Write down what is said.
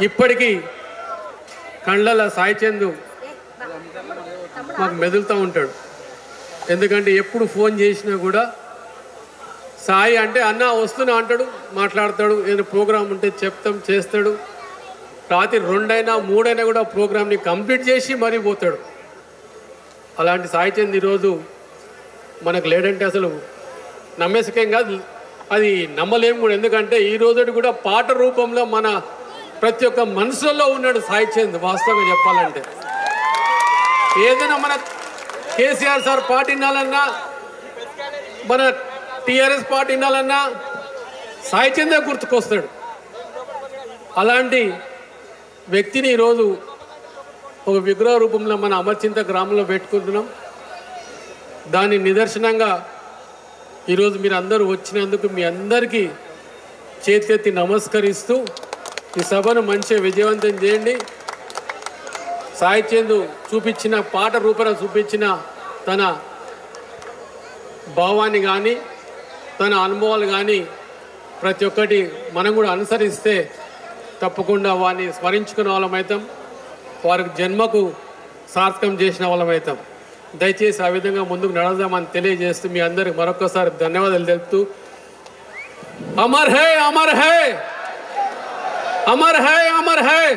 ఇప్పటికీ కళ్ళల సాయి చందు మాకు మెదులుతూ ఉంటాడు. ఎందుకంటే ఎప్పుడు ఫోన్ చేసినా కూడా సాయి అంటే అన్న వస్తున్నా అంటాడు, మాట్లాడతాడు, ఏదైనా ప్రోగ్రాం ఉంటే చెప్తాం, చేస్తాడు. రాత్రి 2 అయినా 3 అయినా కూడా ప్రోగ్రామ్ని కంప్లీట్ చేసి మరీ పోతాడు. అలాంటి సాయి చంద్ ఈరోజు మనకు లేడంటే అసలు నమ్మేసకేం కాదు, అది నమ్మలేము కూడా. ఎందుకంటే ఈ రోజు కూడా పాట రూపంలో మన ప్రతి ఒక్క మనసులో ఉన్నాడు సాయి చంద్. వాస్తవంగా చెప్పాలంటే ఏదైనా మన కేసీఆర్ సార్ పాట వినాలన్నా, మన టీఆర్ఎస్ పాట వినాలన్నా సాయి చందే గుర్తుకొస్తాడు. అలాంటి వ్యక్తిని ఈరోజు ఒక విగ్రహ రూపంలో మన అమర్చింత గ్రామంలో పెట్టుకుంటున్నాం. దాని నిదర్శనంగా ఈరోజు మీరు అందరూ వచ్చినందుకు మీ అందరికీ చేతులెత్తి నమస్కరిస్తూ ఈ సభను మంచిగా విజయవంతం చేయండి. సాయి చంద్ చూపించిన పాట రూపంలో చూపించిన తన భావాన్ని కానీ తన అనుభవాలు కానీ ప్రతి ఒక్కటి మనం కూడా అనుసరిస్తే తప్పకుండా వారిని స్మరించుకునే వాళ్ళమవుతాం, వారికి జన్మకు సార్థకం చేసిన వాళ్ళమవుతాం. దయచేసి ఆ విధంగా ముందుకు నడదామని తెలియజేస్తూ మీ అందరికి మరొకసారి ధన్యవాదాలు తెలుపుతూ Amar high Amar high Amar high Amar high.